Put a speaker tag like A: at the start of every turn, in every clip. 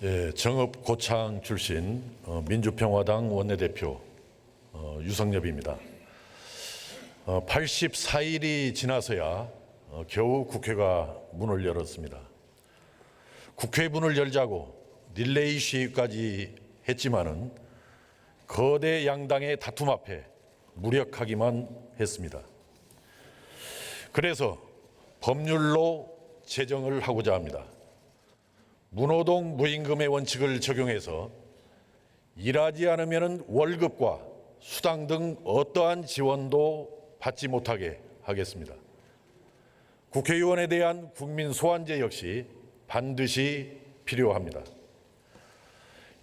A: 예, 정읍 고창 출신 민주평화당 원내대표 유성엽입니다. 84일이 지나서야 겨우 국회가 문을 열었습니다. 국회 문을 열자고 릴레이 시위까지 했지만은 거대 양당의 다툼 앞에 무력하기만 했습니다. 그래서 법률로 제정을 하고자 합니다. 문호동 무임금의 원칙을 적용해서 일하지 않으면 월급과 수당 등 어떠한 지원도 받지 못하게 하겠습니다. 국회의원에 대한 국민 소환제 역시 반드시 필요합니다.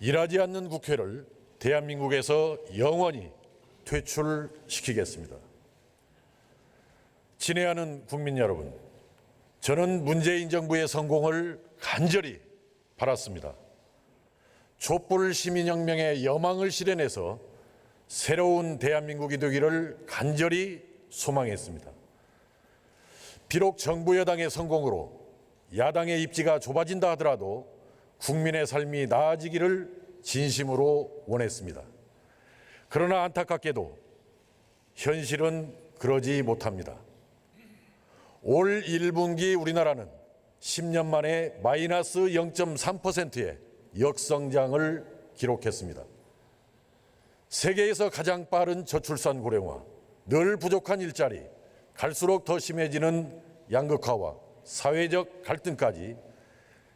A: 일하지 않는 국회를 대한민국에서 영원히 퇴출시키겠습니다. 친애하는 국민 여러분, 저는 문재인 정부의 성공을 간절히 바랐습니다. 촛불 시민혁명의 여망을 실현해서 새로운 대한민국이 되기를 간절히 소망했습니다. 비록 정부 여당의 성공으로 야당의 입지가 좁아진다 하더라도 국민의 삶이 나아지기를 진심으로 원했습니다. 그러나 안타깝게도 현실은 그러지 못합니다. 올 1분기 우리나라는 10년 만에 마이너스 0.3%의 역성장을 기록했습니다. 세계에서 가장 빠른 저출산 고령화, 늘 부족한 일자리, 갈수록 더 심해지는 양극화와 사회적 갈등까지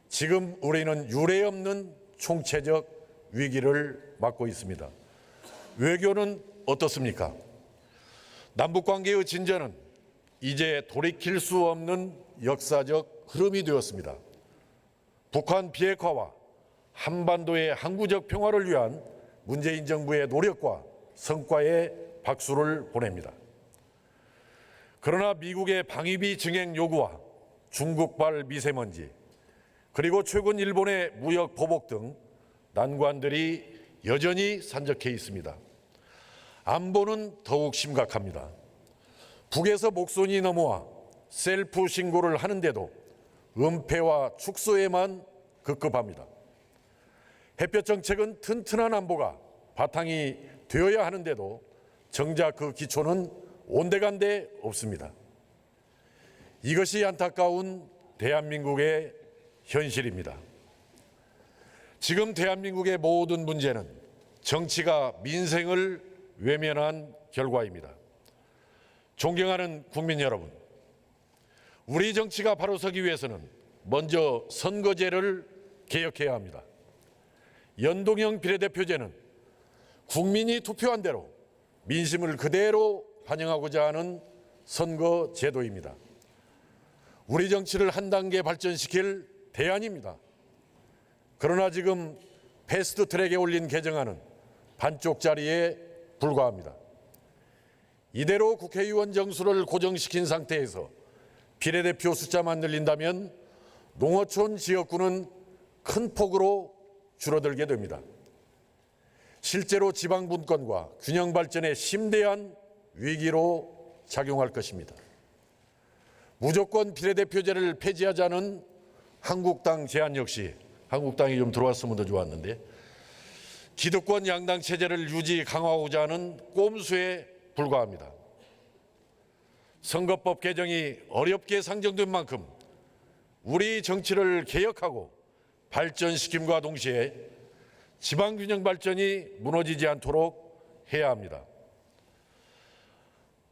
A: 지금 우리는 유례없는 총체적 위기를 맞고 있습니다. 외교는 어떻습니까? 남북관계의 진전은 이제 돌이킬 수 없는 역사적 흐름이 되었습니다. 북한 비핵화와 한반도의 항구적 평화를 위한 문재인 정부의 노력과 성과에 박수를 보냅니다. 그러나 미국의 방위비 증액 요구와 중국발 미세먼지, 그리고 최근 일본의 무역 보복 등 난관들이 여전히 산적해 있습니다. 안보는 더욱 심각합니다. 북에서 목선이 넘어와 셀프 신고를 하는데도 은폐와 축소에만 급급합니다. 햇볕 정책은 튼튼한 안보가 바탕이 되어야 하는데도 정작 그 기초는 온데간데 없습니다. 이것이 안타까운 대한민국의 현실입니다. 지금 대한민국의 모든 문제는 정치가 민생을 외면한 결과입니다. 존경하는 국민 여러분, 우리 정치가 바로 서기 위해서는 먼저 선거제를 개혁해야 합니다. 연동형 비례대표제는 국민이 투표한 대로 민심을 그대로 반영하고자 하는 선거제도입니다. 우리 정치를 한 단계 발전시킬 대안입니다. 그러나 지금 패스트트랙에 올린 개정안은 반쪽짜리에 불과합니다. 이대로 국회의원 정수를 고정시킨 상태에서 비례대표 숫자만 늘린다면 농어촌 지역구는 큰 폭으로 줄어들게 됩니다. 실제로 지방 분권과 균형 발전에 심대한 위기로 작용할 것입니다. 무조건 비례대표제를 폐지하자는 한국당 제안 역시 한국당이 좀 들어왔으면 더 좋았는데 기득권 양당 체제를 유지 강화하고자 하는 꼼수에 불과합니다. 선거법 개정이 어렵게 상정된 만큼 우리 정치를 개혁하고 발전시킴과 동시에 지방균형 발전이 무너지지 않도록 해야 합니다.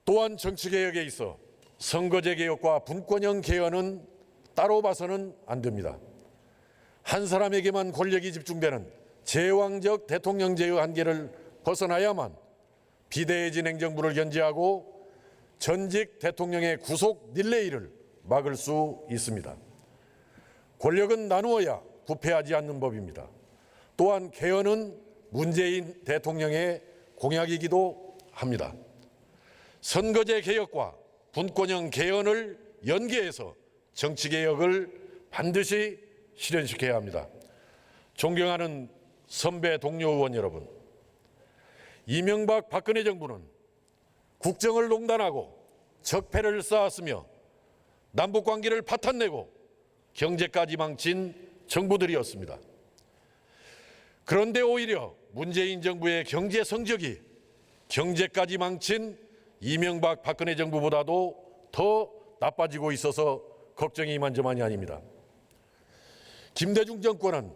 A: 또한 정치개혁에 있어 선거제 개혁과 분권형 개헌은 따로 봐서는 안 됩니다. 한 사람에게만 권력이 집중되는 제왕적 대통령제의 한계를 벗어나야만 비대해진 행정부를 견제하고 전직 대통령의 구속 릴레이를 막을 수 있습니다. 권력은 나누어야 부패하지 않는 법입니다. 또한 개헌은 문재인 대통령의 공약이기도 합니다. 선거제 개혁과 분권형 개헌을 연계해서 정치개혁을 반드시 실현시켜야 합니다. 존경하는 선배 동료 의원 여러분, 이명박 박근혜 정부는 국정을 농단하고 적폐를 쌓았으며 남북관계를 파탄내고 경제까지 망친 정부들이었습니다. 그런데 오히려 문재인 정부의 경제 성적이 경제까지 망친 이명박 박근혜 정부보다도 더 나빠지고 있어서 걱정이 이만저만이 아닙니다. 김대중 정권은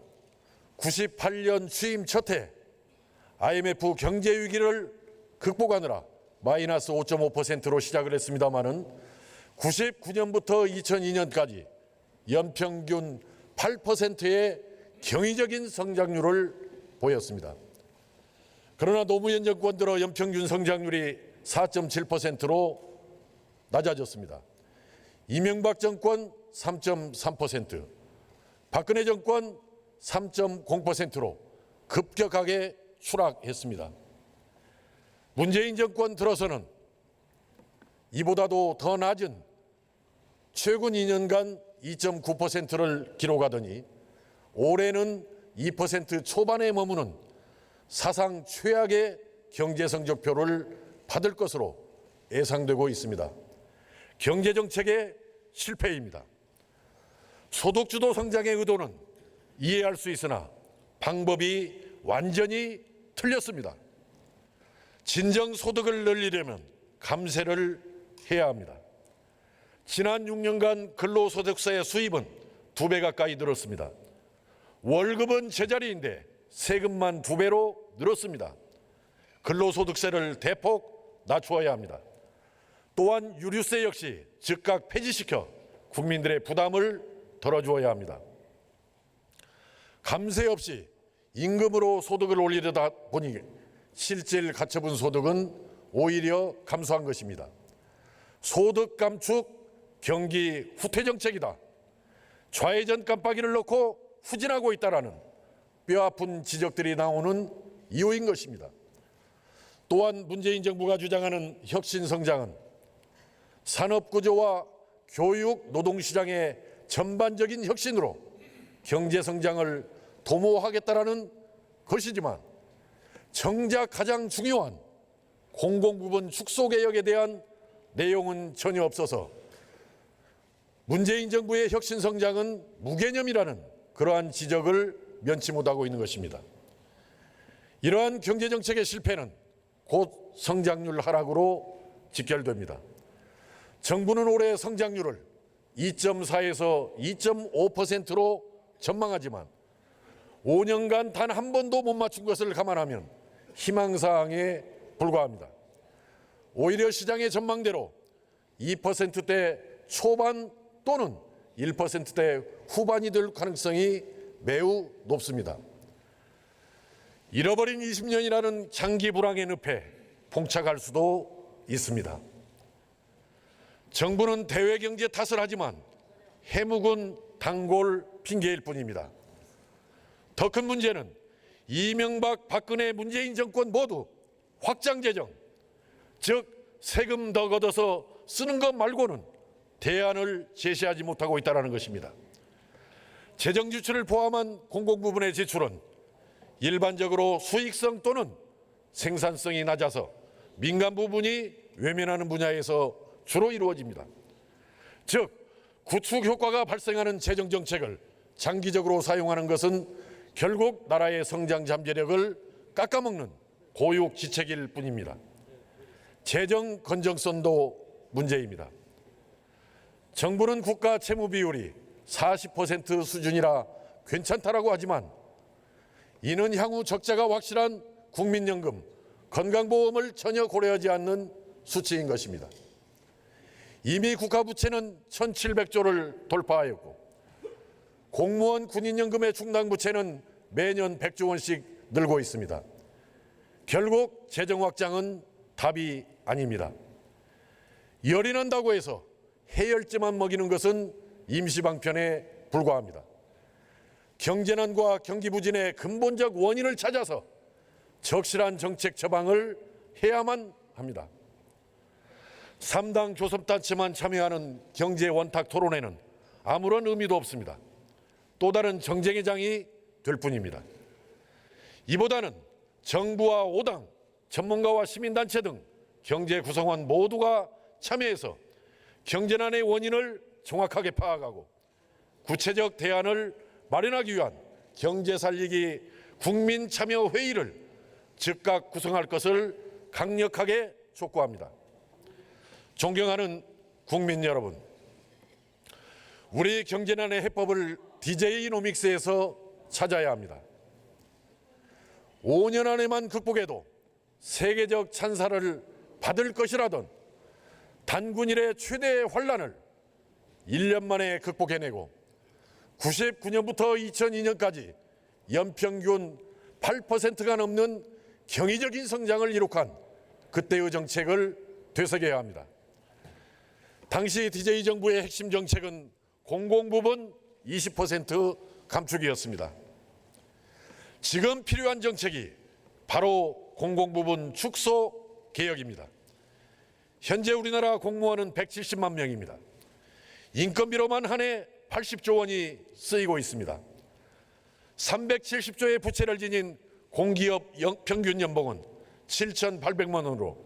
A: 98년 취임 첫해 IMF 경제 위기를 극복하느라 마이너스 5.5%로 시작을 했습니다마는 99년부터 2002년까지 연평균 8%의 경이적인 성장률을 보였습니다. 그러나 노무현 정권 들어 연평균 성장률이 4.7%로 낮아졌습니다. 이명박 정권 3.3%, 박근혜 정권 3.0%로 급격하게 추락했습니다. 문재인 정권 들어서는 이보다도 더 낮은 최근 2년간 2.9%를 기록하더니 올해는 2% 초반에 머무는 사상 최악의 경제 성적표를 받을 것으로 예상되고 있습니다. 경제 정책의 실패입니다. 소득주도 성장의 의도는 이해할 수 있으나 방법이 완전히 틀렸습니다. 진정 소득을 늘리려면 감세를 해야 합니다. 지난 6년간 근로소득세의 수입은 2배 가까이 늘었습니다. 월급은 제자리인데 세금만 2배로 늘었습니다. 근로소득세를 대폭 낮추어야 합니다. 또한 유류세 역시 즉각 폐지시켜 국민들의 부담을 덜어주어야 합니다. 감세 없이 임금으로 소득을 올리려다 보니 실질 가처분 소득은 오히려 감소한 것입니다. 소득 감축 경기 후퇴 정책이다. 좌회전 깜빡이를 넣고 후진하고 있다라는 뼈아픈 지적들이 나오는 이유인 것입니다. 또한 문재인 정부가 주장하는 혁신 성장은 산업 구조와 교육, 노동시장의 전반적인 혁신으로 경제 성장을 도모하겠다라는 것이지만 정작 가장 중요한 공공부문 축소 개혁에 대한 내용은 전혀 없어서 문재인 정부의 혁신 성장은 무개념이라는 그러한 지적을 면치 못하고 있는 것입니다. 이러한 경제정책의 실패는 곧 성장률 하락으로 직결됩니다. 정부는 올해 성장률을 2.4에서 2.5%로 전망하지만 5년간 단 한 번도 못 맞춘 것을 감안하면 희망사항에 불과합니다. 오히려 시장의 전망대로 2%대 초반 또는 1%대 후반이 될 가능성이 매우 높습니다. 잃어버린 20년이라는 장기 불황의 늪에 봉착할 수도 있습니다. 정부는 대외경제 탓을 하지만 해묵은 단골 핑계일 뿐입니다. 더 큰 문제는 이명박, 박근혜, 문재인 정권 모두 확장재정, 즉 세금 더 걷어서 쓰는 것 말고는 대안을 제시하지 못하고 있다는 것입니다. 재정지출을 포함한 공공부문의 지출은 일반적으로 수익성 또는 생산성이 낮아서 민간 부분이 외면하는 분야에서 주로 이루어집니다. 즉 구축 효과가 발생하는 재정정책을 장기적으로 사용하는 것은 결국 나라의 성장 잠재력을 깎아먹는 고육지책일 뿐입니다. 재정 건전성도 문제입니다. 정부는 국가 채무 비율이 40% 수준이라 괜찮다라고 하지만 이는 향후 적자가 확실한 국민연금, 건강보험을 전혀 고려하지 않는 수치인 것입니다. 이미 국가부채는 1,700조를 돌파하였고 공무원 군인연금의 충당부채는 매년 100조 원씩 늘고 있습니다. 결국 재정 확장은 답이 아닙니다. 열이 난다고 해서 해열제만 먹이는 것은 임시방편에 불과합니다. 경제난과 경기부진의 근본적 원인을 찾아서 적실한 정책 처방을 해야만 합니다. 3당 교섭단체만 참여하는 경제 원탁 토론회는 아무런 의미도 없습니다. 또 다른 정쟁의 장이 될 뿐입니다. 이보다는 정부와 5당, 전문가와 시민단체 등 경제 구성원 모두가 참여해서 경제난의 원인을 정확하게 파악하고 구체적 대안을 마련하기 위한 경제 살리기 국민참여회의를 즉각 구성할 것을 강력하게 촉구합니다. 존경하는 국민 여러분, 우리 경제난의 해법을 DJ이노믹스에서 찾아야 합니다. 5년 안에만 극복해도 세계적 찬사를 받을 것이라던 단군일의 최대의 환란을 1년 만에 극복해내고 99년부터 2002년까지 연평균 8%가 넘는 경이적인 성장을 이룩한 그때의 정책을 되새겨야 합니다. 당시 DJ 정부의 핵심 정책은 공공부문 20% 감축이었습니다. 지금 필요한 정책이 바로 공공부문 축소 개혁입니다. 현재 우리나라 공무원은 170만 명입니다. 인건비로만 한 해 80조 원이 쓰이고 있습니다. 370조의 부채를 지닌 공기업 평균 연봉은 7,800만 원으로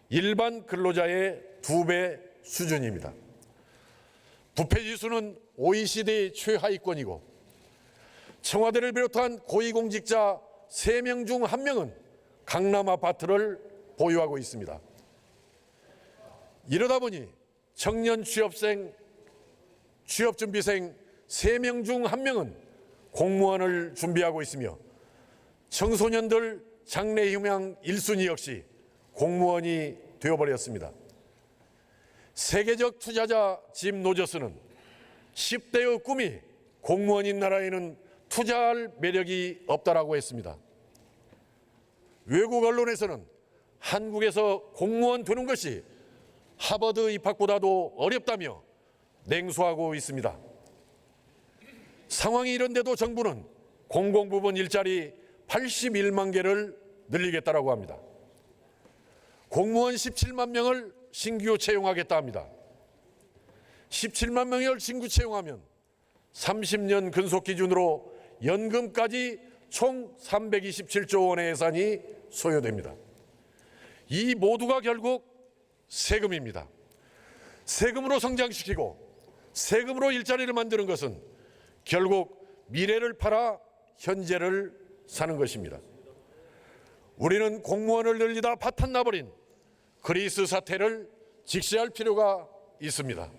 A: 일반 근로자의 2배 수준입니다. 부패지수는 OECD 최하위권이고 청와대를 비롯한 고위공직자 3명 중 1명은 강남 아파트를 보유하고 있습니다. 이러다 보니 청년 취업준비생 3명 중 1명은 공무원을 준비하고 있으며 청소년들 장래희망 1순위 역시 공무원이 되어버렸습니다. 세계적 투자자 짐 노저스는 10대의 꿈이 공무원인 나라에는 투자할 매력이 없다라고 했습니다. 외국 언론에서는 한국에서 공무원 되는 것이 하버드 입학보다도 어렵다며 냉소하고 있습니다. 상황이 이런데도 정부는 공공부문 일자리 81만 개를 늘리겠다고 합니다. 공무원 17만 명을 신규 채용하겠다 합니다. 17만 명을 신규 채용하면 30년 근속 기준으로 연금까지 총 327조 원의 예산이 소요됩니다. 이 모두가 결국 세금입니다. 세금으로 성장시키고 세금으로 일자리를 만드는 것은 결국 미래를 팔아 현재를 사는 것입니다. 우리는 공무원을 늘리다 파탄 나버린 그리스 사태를 직시할 필요가 있습니다.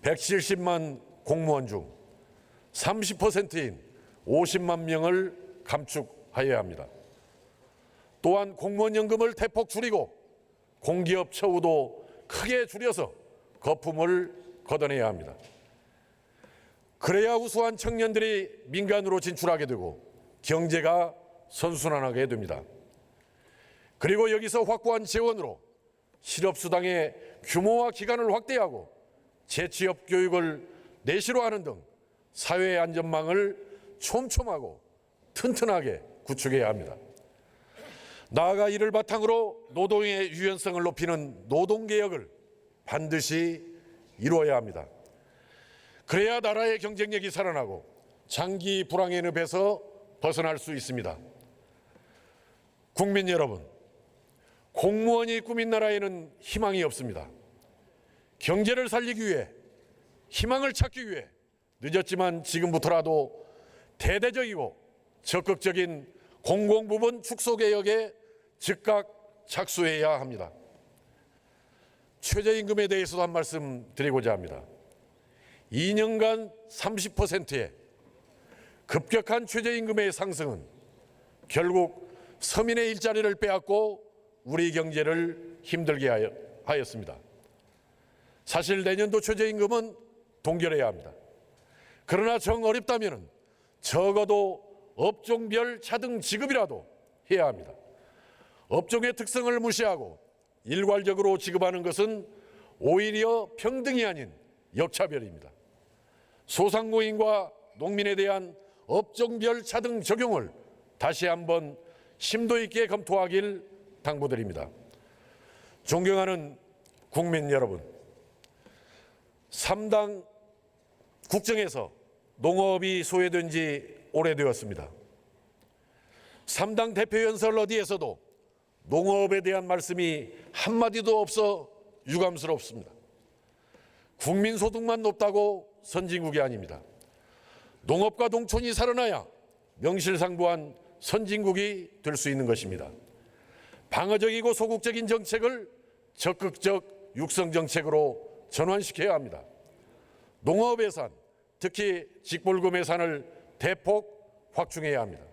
A: 170만 공무원 중 30%인 50만 명을 감축하여야 합니다. 또한 공무원연금을 대폭 줄이고 공기업 처우도 크게 줄여서 거품을 걷어내야 합니다. 그래야 우수한 청년들이 민간으로 진출하게 되고 경제가 선순환하게 됩니다. 그리고 여기서 확보한 재원으로 실업수당의 규모와 기간을 확대하고 재취업 교육을 내시로 하는 등 사회 안전망을 촘촘하고 튼튼하게 구축해야 합니다. 나아가 이를 바탕으로 노동의 유연성을 높이는 노동개혁을 반드시 이루어야 합니다. 그래야 나라의 경쟁력이 살아나고 장기 불황의 늪에서 벗어날 수 있습니다. 국민 여러분, 공무원이 꾸민 나라에는 희망이 없습니다. 경제를 살리기 위해, 희망을 찾기 위해 늦었지만 지금부터라도 대대적이고 적극적인 공공부문 축소개혁에 즉각 착수해야 합니다. 최저임금에 대해서도 한 말씀 드리고자 합니다. 2년간 30%의 급격한 최저임금의 상승은 결국 서민의 일자리를 빼앗고 우리 경제를 힘들게 하였습니다. 사실 내년도 최저임금은 동결해야 합니다. 그러나 정 어렵다면 적어도 업종별 차등 지급이라도 해야 합니다. 업종의 특성을 무시하고 일괄적으로 지급하는 것은 오히려 평등이 아닌 역차별입니다. 소상공인과 농민에 대한 업종별 차등 적용을 다시 한번 심도 있게 검토하길 당부드립니다. 존경하는 국민 여러분, 3당 국정에서 농업이 소외된 지 오래되었습니다. 3당 대표 연설 어디에서도 농업에 대한 말씀이 한마디도 없어 유감스럽습니다. 국민소득만 높다고 선진국이 아닙니다. 농업과 농촌이 살아나야 명실상부한 선진국이 될 수 있는 것입니다. 방어적이고 소극적인 정책을 적극적 육성 정책으로 전환시켜야 합니다. 농업 예산, 특히 직불금 예산을 대폭 확충해야 합니다.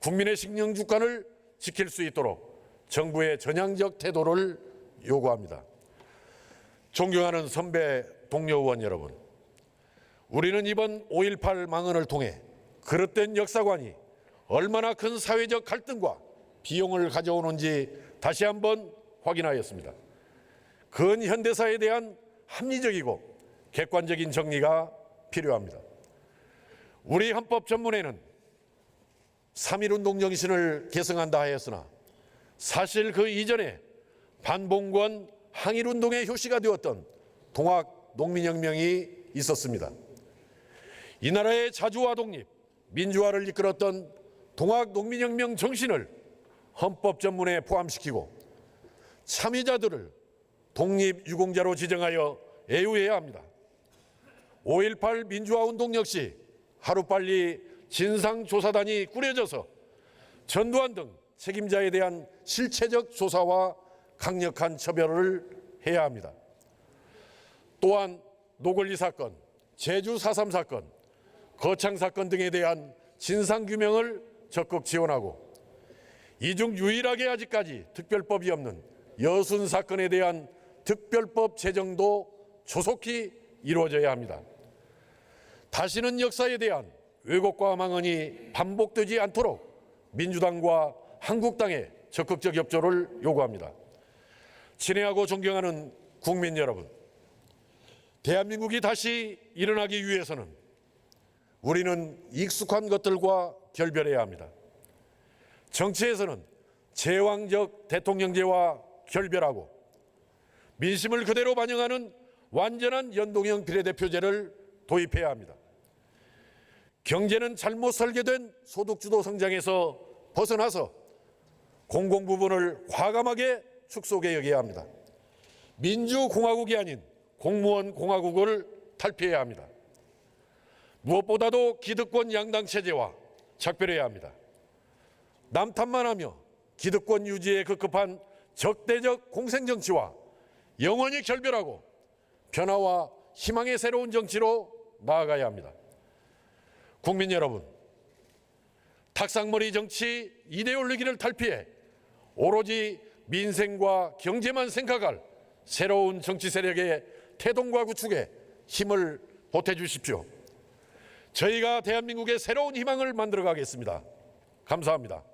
A: 국민의 식량 주권을 지킬 수 있도록 정부의 전향적 태도를 요구합니다. 존경하는 선배 동료 의원 여러분, 우리는 이번 5.18 망언을 통해 그릇된 역사관이 얼마나 큰 사회적 갈등과 비용을 가져오는지 다시 한번 확인하였습니다. 근현대사에 대한 합리적이고 객관적인 정리가 필요합니다. 우리 헌법 전문에는 3.1운동 정신을 계승한다 하였으나 사실 그 이전에 반봉건 항일운동의 효시가 되었던 동학농민혁명이 있었습니다. 이 나라의 자주와 독립, 민주화를 이끌었던 동학농민혁명 정신을 헌법 전문에 포함시키고 참여자들을 독립유공자로 지정하여 애우해야 합니다. 5.18 민주화운동 역시 하루빨리 진상조사단이 꾸려져서 전두환 등 책임자에 대한 실체적 조사와 강력한 처벌을 해야 합니다. 또한 노걸리 사건, 제주 4.3 사건, 거창 사건 등에 대한 진상규명을 적극 지원하고 이 중 유일하게 아직까지 특별법이 없는 여순 사건에 대한 특별법 제정도 조속히 이루어져야 합니다. 다시는 역사에 대한 왜곡과 망언이 반복되지 않도록 민주당과 한국당의 적극적 협조를 요구합니다. 친애하고 존경하는 국민 여러분, 대한민국이 다시 일어나기 위해서는 우리는 익숙한 것들과 결별해야 합니다. 정치에서는 제왕적 대통령제와 결별하고 민심을 그대로 반영하는 완전한 연동형 비례대표제를 도입해야 합니다. 경제는 잘못 설계된 소득주도 성장에서 벗어나서 공공부문을 과감하게 축소개혁해야 합니다. 민주공화국이 아닌 공무원공화국을 탈피해야 합니다. 무엇보다도 기득권 양당 체제와 작별해야 합니다. 남탓만 하며 기득권 유지에 급급한 적대적 공생정치와 영원히 결별하고 변화와 희망의 새로운 정치로 나아가야 합니다. 국민 여러분, 탁상머리 정치 이데올로기를 탈피해 오로지 민생과 경제만 생각할 새로운 정치 세력의 태동과 구축에 힘을 보태주십시오. 저희가 대한민국의 새로운 희망을 만들어 가겠습니다. 감사합니다.